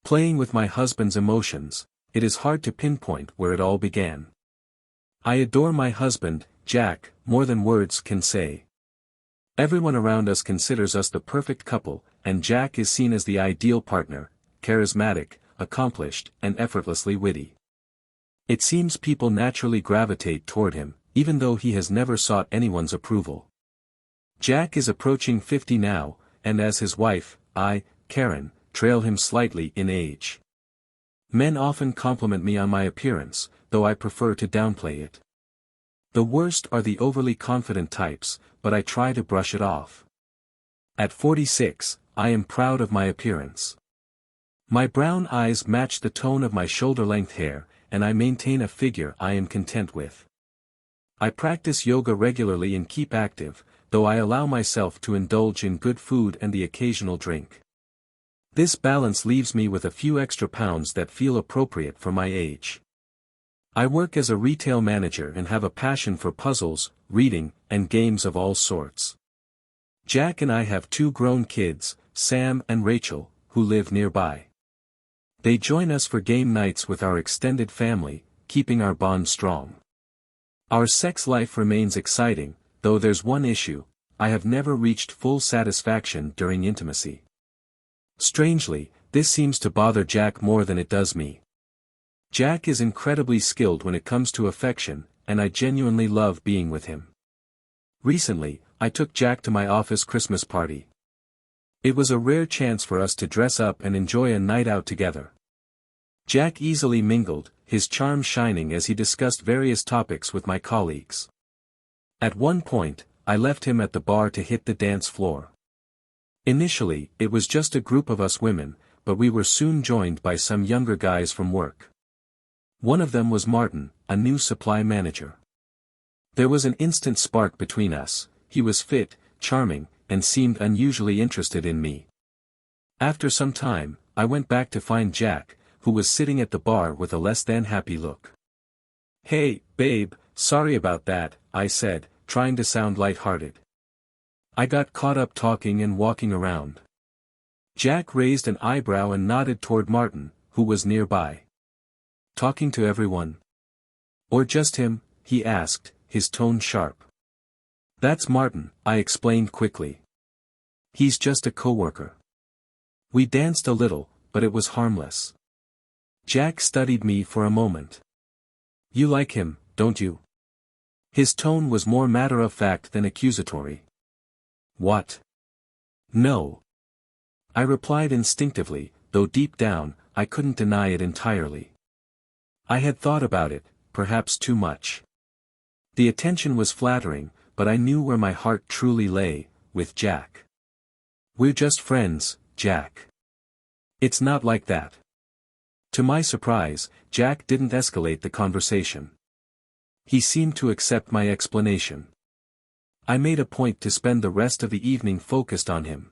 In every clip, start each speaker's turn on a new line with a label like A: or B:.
A: Playing with my husband's emotions, it is hard to pinpoint where it all began. I adore my husband, Jack, more than words can say. Everyone around us considers us the perfect couple, and Jack is seen as the ideal partner, charismatic, accomplished, and effortlessly witty. It seems people naturally gravitate toward him, even though he has never sought anyone's approval. Jack is approaching 50 now, and as his wife, I, Karen, trail him slightly in age. Men often compliment me on my appearance, though I prefer to downplay it. The worst are the overly confident types, but I try to brush it off. At 46, I am proud of my appearance. My brown eyes match the tone of my shoulder-length hair, and I maintain a figure I am content with. I practice yoga regularly and keep active, though I allow myself to indulge in good food and the occasional drink. This balance leaves me with a few extra pounds that feel appropriate for my age. I work as a retail manager and have a passion for puzzles, reading, and games of all sorts. Jack and I have 2 grown kids, Sam and Rachel, who live nearby. They join us for game nights with our extended family, keeping our bond strong. Our sex life remains exciting, though there's one issue: I have never reached full satisfaction during intimacy. Strangely, this seems to bother Jack more than it does me. Jack is incredibly skilled when it comes to affection, and I genuinely love being with him. Recently, I took Jack to my office Christmas party. It was a rare chance for us to dress up and enjoy a night out together. Jack easily mingled, his charm shining as he discussed various topics with my colleagues. At one point, I left him at the bar to hit the dance floor. Initially, it was just a group of us women, but we were soon joined by some younger guys from work. One of them was Martin, a new supply manager. There was an instant spark between us. He was fit, charming, and seemed unusually interested in me. After some time, I went back to find Jack, who was sitting at the bar with a less than happy look. "Hey, babe, sorry about that," I said, trying to sound light-hearted. I got caught up talking and walking around. Jack raised an eyebrow and nodded toward Martin, who was nearby. "Talking to everyone? Or just him?" he asked, his tone sharp. "That's Martin," I explained quickly. "He's just a coworker." We danced a little, but it was harmless. Jack studied me for a moment. "You like him, don't you?" His tone was more matter-of-fact than accusatory. "What?" "No." I replied instinctively, though deep down, I couldn't deny it entirely. I had thought about it, perhaps too much. The attention was flattering, but I knew where my heart truly lay, with Jack. "We're just friends, Jack." "It's not like that." To my surprise, Jack didn't escalate the conversation. He seemed to accept my explanation. I made a point to spend the rest of the evening focused on him.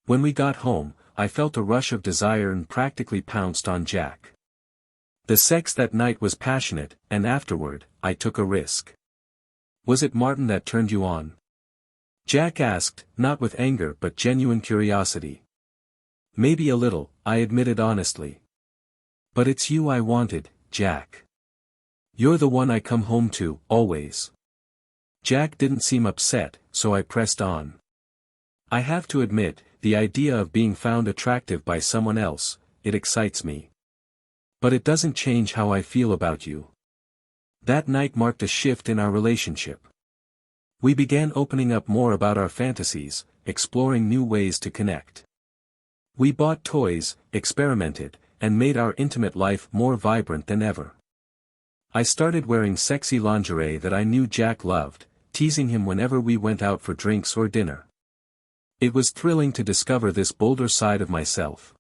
A: When we got home, I felt a rush of desire and practically pounced on Jack. The sex that night was passionate, and afterward, I took a risk. "Was it Martin that turned you on?" Jack asked, not with anger but genuine curiosity. "Maybe a little," I admitted honestly. "But it's you I wanted, Jack. You're the one I come home to, always." Jack didn't seem upset, so I pressed on. "I have to admit, the idea of being found attractive by someone else, it excites me. But it doesn't change how I feel about you." That night marked a shift in our relationship. We began opening up more about our fantasies, exploring new ways to connect. We bought toys, experimented, and made our intimate life more vibrant than ever. I started wearing sexy lingerie that I knew Jack loved, teasing him whenever we went out for drinks or dinner. It was thrilling to discover this bolder side of myself.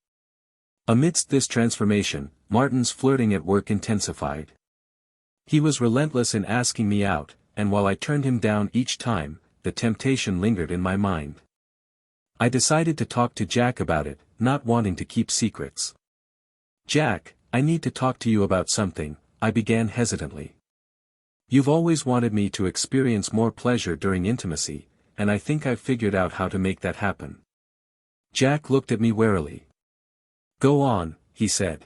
A: Amidst this transformation, Martin's flirting at work intensified. He was relentless in asking me out, and while I turned him down each time, the temptation lingered in my mind. I decided to talk to Jack about it, not wanting to keep secrets. "Jack, I need to talk to you about something," I began hesitantly. "You've always wanted me to experience more pleasure during intimacy, and I think I've figured out how to make that happen." Jack looked at me warily. Go on, he said.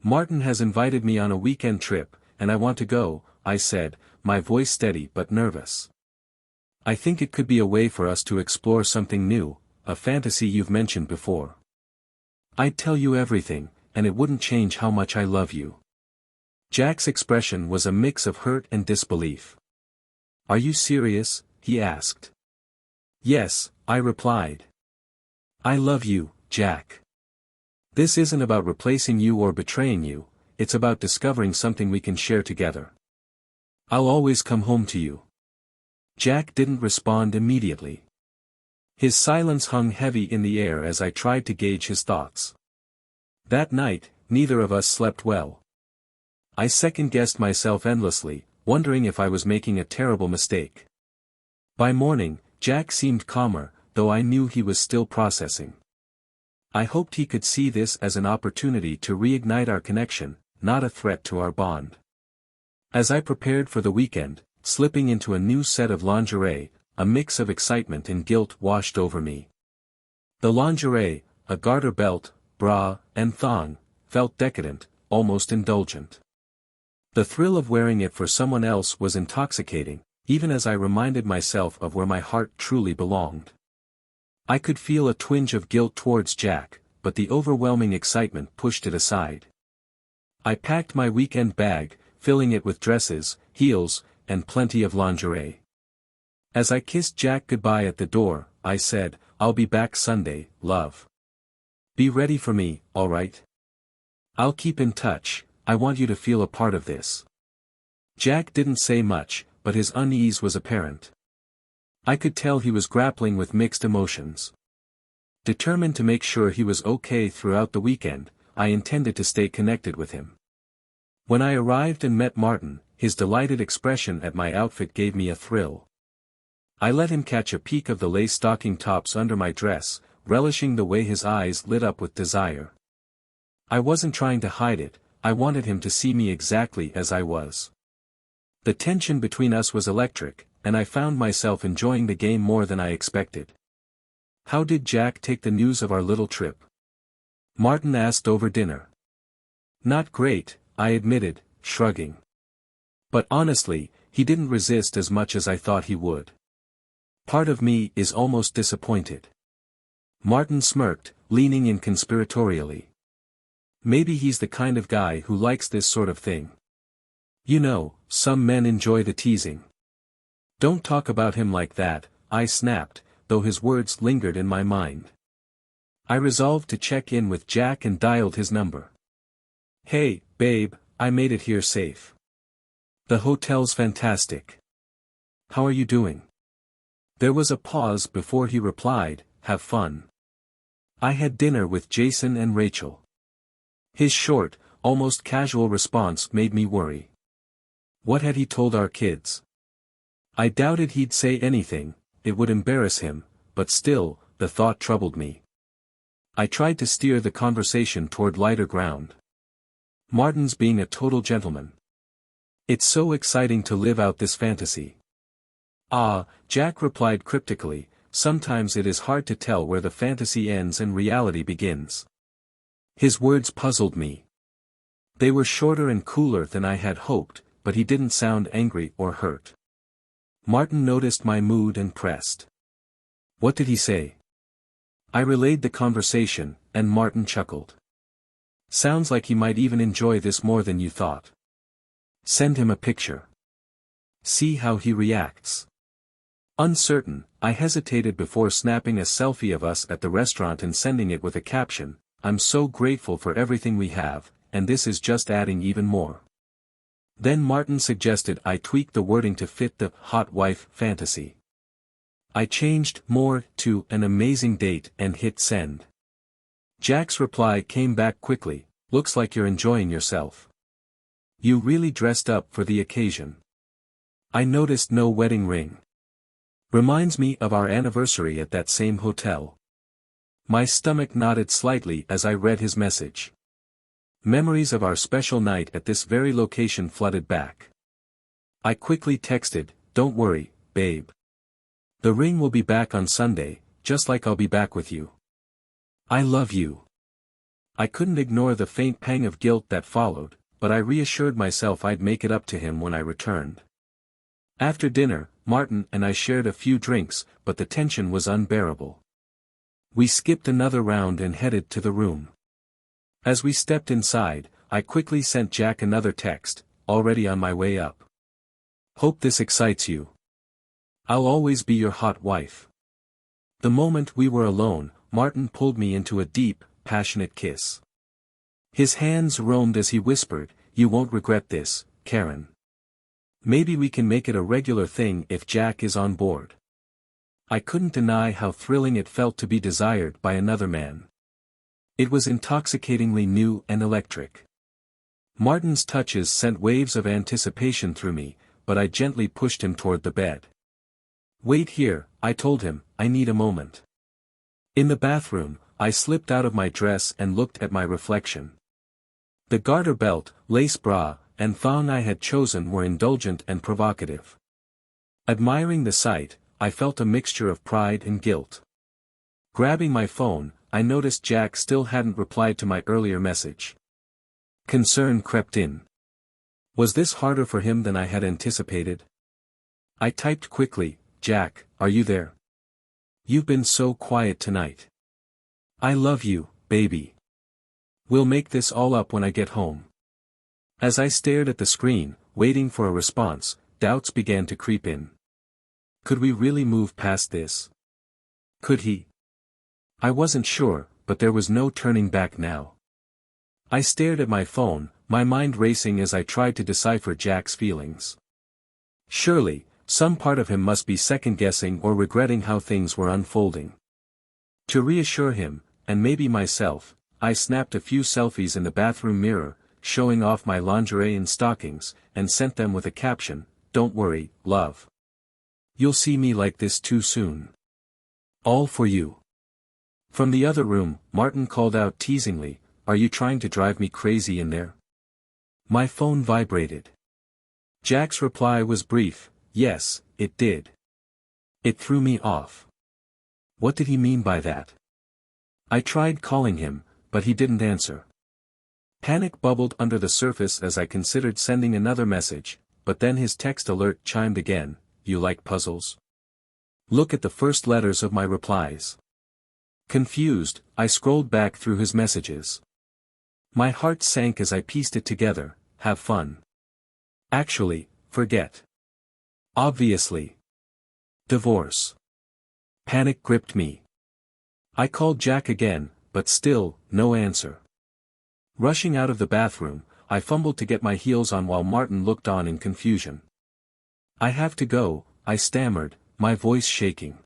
A: Martin has invited me on a weekend trip, and I want to go, I said, my voice steady but nervous. I think it could be a way for us to explore something new, a fantasy you've mentioned before. I'd tell you everything, and it wouldn't change how much I love you. Jack's expression was a mix of hurt and disbelief. Are you serious? He asked. Yes, I replied. I love you, Jack. This isn't about replacing you or betraying you, it's about discovering something we can share together. I'll always come home to you. Jack didn't respond immediately. His silence hung heavy in the air as I tried to gauge his thoughts. That night, neither of us slept well. I second-guessed myself endlessly, wondering if I was making a terrible mistake. By morning, Jack seemed calmer, though I knew he was still processing. I hoped he could see this as an opportunity to reignite our connection, not a threat to our bond. As I prepared for the weekend, slipping into a new set of lingerie, a mix of excitement and guilt washed over me. The lingerie, a garter belt, bra, and thong, felt decadent, almost indulgent. The thrill of wearing it for someone else was intoxicating, even as I reminded myself of where my heart truly belonged. I could feel a twinge of guilt towards Jack, but the overwhelming excitement pushed it aside. I packed my weekend bag, filling it with dresses, heels, and plenty of lingerie. As I kissed Jack goodbye at the door, I said, I'll be back Sunday, love. Be ready for me, alright? I'll keep in touch, I want you to feel a part of this. Jack didn't say much, but his unease was apparent. I could tell he was grappling with mixed emotions. Determined to make sure he was okay throughout the weekend, I intended to stay connected with him. When I arrived and met Martin, his delighted expression at my outfit gave me a thrill. I let him catch a peek of the lace stocking tops under my dress, relishing the way his eyes lit up with desire. I wasn't trying to hide it, I wanted him to see me exactly as I was. The tension between us was electric, and I found myself enjoying the game more than I expected. How did Jack take the news of our little trip? Martin asked over dinner. Not great, I admitted, shrugging. But honestly, he didn't resist as much as I thought he would. Part of me is almost disappointed. Martin smirked, leaning in conspiratorially. Maybe he's the kind of guy who likes this sort of thing. You know, some men enjoy the teasing. Don't talk about him like that, I snapped, though his words lingered in my mind. I resolved to check in with Jack and dialed his number. Hey, babe, I made it here safe. The hotel's fantastic. How are you doing? There was a pause before he replied, have fun. I had dinner with Jason and Rachel. His short, almost casual response made me worry. What had he told our kids? I doubted he'd say anything, it would embarrass him, but still, the thought troubled me. I tried to steer the conversation toward lighter ground. Martin's being a total gentleman. It's so exciting to live out this fantasy. Ah, Jack replied cryptically, sometimes it is hard to tell where the fantasy ends and reality begins. His words puzzled me. They were shorter and cooler than I had hoped, but he didn't sound angry or hurt. Martin noticed my mood and pressed. What did he say? I relayed the conversation, and Martin chuckled. Sounds like he might even enjoy this more than you thought. Send him a picture. See how he reacts. Uncertain, I hesitated before snapping a selfie of us at the restaurant and sending it with a caption, I'm so grateful for everything we have, and this is just adding even more. Then Martin suggested I tweak the wording to fit the hot wife fantasy. I changed more to an amazing date and hit send. Jack's reply came back quickly, looks like you're enjoying yourself. You really dressed up for the occasion. I noticed no wedding ring. Reminds me of our anniversary at that same hotel. My stomach nodded slightly as I read his message. Memories of our special night at this very location flooded back. I quickly texted, don't worry, babe. The ring will be back on Sunday, just like I'll be back with you. I love you. I couldn't ignore the faint pang of guilt that followed, but I reassured myself I'd make it up to him when I returned. After dinner, Martin and I shared a few drinks, but the tension was unbearable. We skipped another round and headed to the room. As we stepped inside, I quickly sent Jack another text, already on my way up. Hope this excites you. I'll always be your hot wife. The moment we were alone, Martin pulled me into a deep, passionate kiss. His hands roamed as he whispered, "You won't regret this, Karen. Maybe we can make it a regular thing if Jack is on board." I couldn't deny how thrilling it felt to be desired by another man. It was intoxicatingly new and electric. Martin's touches sent waves of anticipation through me, but I gently pushed him toward the bed. "Wait here," I told him, "I need a moment." In the bathroom, I slipped out of my dress and looked at my reflection. The garter belt, lace bra, and thong I had chosen were indulgent and provocative. Admiring the sight, I felt a mixture of pride and guilt. Grabbing my phone, I noticed Jack still hadn't replied to my earlier message. Concern crept in. Was this harder for him than I had anticipated? I typed quickly, "Jack, are you there? You've been so quiet tonight. I love you, baby. We'll make this all up when I get home." As I stared at the screen, waiting for a response, doubts began to creep in. Could we really move past this? Could he? I wasn't sure, but there was no turning back now. I stared at my phone, my mind racing as I tried to decipher Jack's feelings. Surely, some part of him must be second-guessing or regretting how things were unfolding. To reassure him, and maybe myself, I snapped a few selfies in the bathroom mirror, showing off my lingerie and stockings, and sent them with a caption, "Don't worry, love. You'll see me like this too soon. All for you." From the other room, Martin called out teasingly, "Are you trying to drive me crazy in there?" My phone vibrated. Jack's reply was brief, "Yes, it did." It threw me off. What did he mean by that? I tried calling him, but he didn't answer. Panic bubbled under the surface as I considered sending another message, but then his text alert chimed again, "You like puzzles? Look at the first letters of my replies." Confused, I scrolled back through his messages. My heart sank as I pieced it together, "Have fun. Actually, forget. Obviously. Divorce." Panic gripped me. I called Jack again, but still, no answer. Rushing out of the bathroom, I fumbled to get my heels on while Martin looked on in confusion. "I have to go," I stammered, my voice shaking.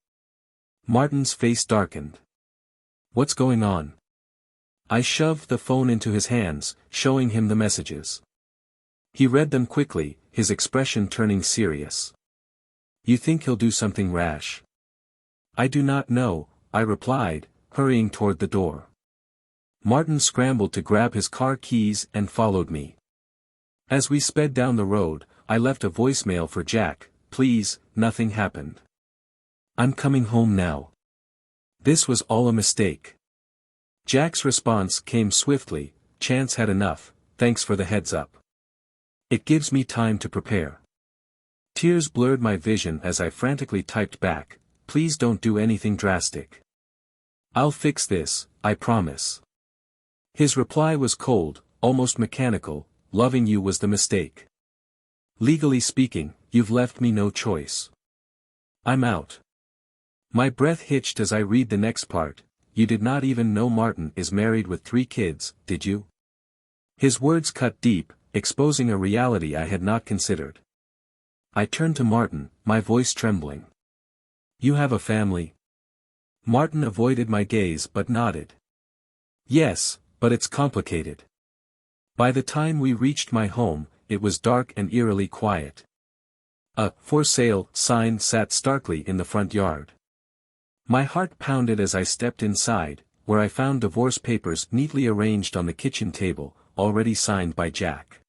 A: Martin's face darkened. "What's going on?" I shoved the phone into his hands, showing him the messages. He read them quickly, his expression turning serious. "You think he'll do something rash?" "I do not know," I replied, hurrying toward the door. Martin scrambled to grab his car keys and followed me. As we sped down the road, I left a voicemail for Jack, "Please, nothing happened. I'm coming home now. This was all a mistake." Jack's response came swiftly, "Chance had enough, thanks for the heads up. It gives me time to prepare." Tears blurred my vision as I frantically typed back, "Please don't do anything drastic. I'll fix this, I promise." His reply was cold, almost mechanical, "Loving you was the mistake. Legally speaking, you've left me no choice. I'm out." My breath hitched as I read the next part, "You did not even know Martin is married with 3 kids, did you?" His words cut deep, exposing a reality I had not considered. I turned to Martin, my voice trembling. "You have a family?" Martin avoided my gaze but nodded. "Yes, but it's complicated." By the time we reached my home, it was dark and eerily quiet. A "for sale" sign sat starkly in the front yard. My heart pounded as I stepped inside, where I found divorce papers neatly arranged on the kitchen table, already signed by Jack.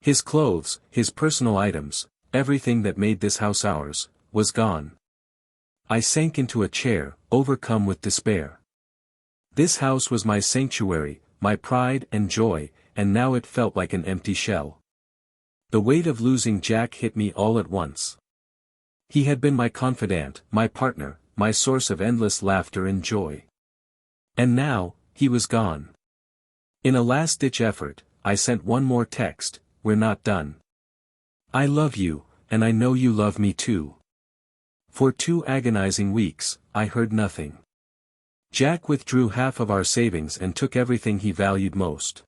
A: His clothes, his personal items, everything that made this house ours, was gone. I sank into a chair, overcome with despair. This house was my sanctuary, my pride and joy, and now it felt like an empty shell. The weight of losing Jack hit me all at once. He had been my confidant, my partner, my source of endless laughter and joy. And now, he was gone. In a last-ditch effort, I sent one more text: "We're not done. I love you, and I know you love me too." For 2 agonizing weeks, I heard nothing. Jack withdrew half of our savings and took everything he valued most.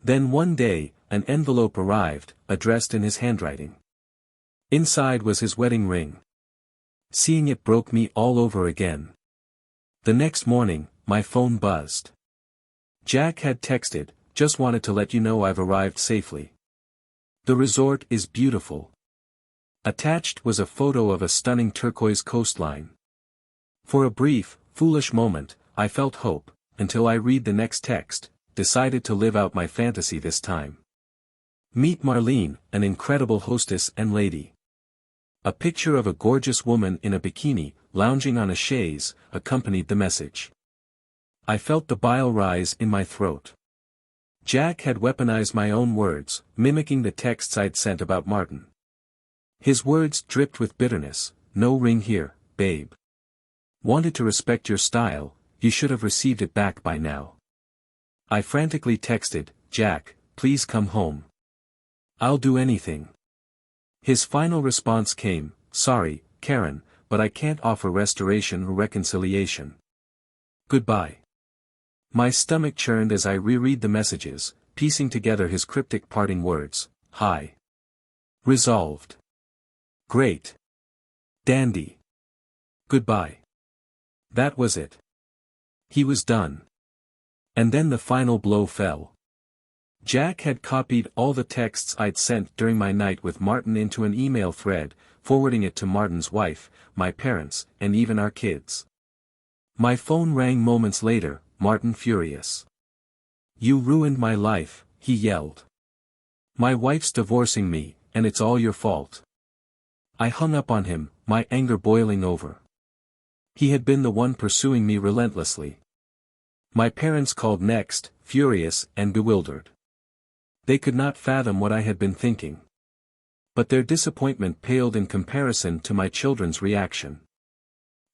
A: Then one day, an envelope arrived, addressed in his handwriting. Inside was his wedding ring. Seeing it broke me all over again. The next morning, my phone buzzed. Jack had texted, "Just wanted to let you know I've arrived safely. The resort is beautiful." Attached was a photo of a stunning turquoise coastline. For a brief, foolish moment, I felt hope, until I read the next text, decided to live out my fantasy this time. "Meet Marlene, an incredible hostess and lady." A picture of a gorgeous woman in a bikini, lounging on a chaise, accompanied the message. I felt the bile rise in my throat. Jack had weaponized my own words, mimicking the texts I'd sent about Martin. His words dripped with bitterness: "No ring here, babe. Wanted to respect your style, you should have received it back by now." I frantically texted, "Jack, please come home. I'll do anything." His final response came, "Sorry, Karen, but I can't offer restoration or reconciliation. Goodbye." My stomach churned as I reread the messages, piecing together his cryptic parting words: "Hi. Resolved. Great. Dandy. Goodbye." That was it. He was done. And then the final blow fell. Jack had copied all the texts I'd sent during my night with Martin into an email thread, forwarding it to Martin's wife, my parents, and even our kids. My phone rang moments later, Martin furious. "You ruined my life," he yelled. "My wife's divorcing me, and it's all your fault." I hung up on him, my anger boiling over. He had been the one pursuing me relentlessly. My parents called next, furious and bewildered. They could not fathom what I had been thinking. But their disappointment paled in comparison to my children's reaction.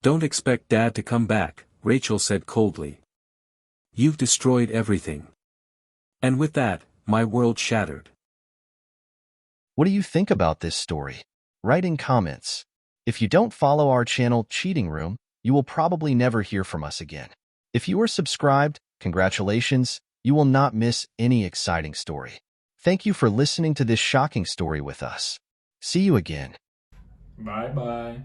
A: "Don't expect Dad to come back," Rachel said coldly. "You've destroyed everything." And with that, my world shattered.
B: What do you think about this story? Write in comments. If you don't follow our channel Cheating Room, you will probably never hear from us again. If you are subscribed, congratulations, you will not miss any exciting story. Thank you for listening to this shocking story with us. See you again.
C: Bye bye.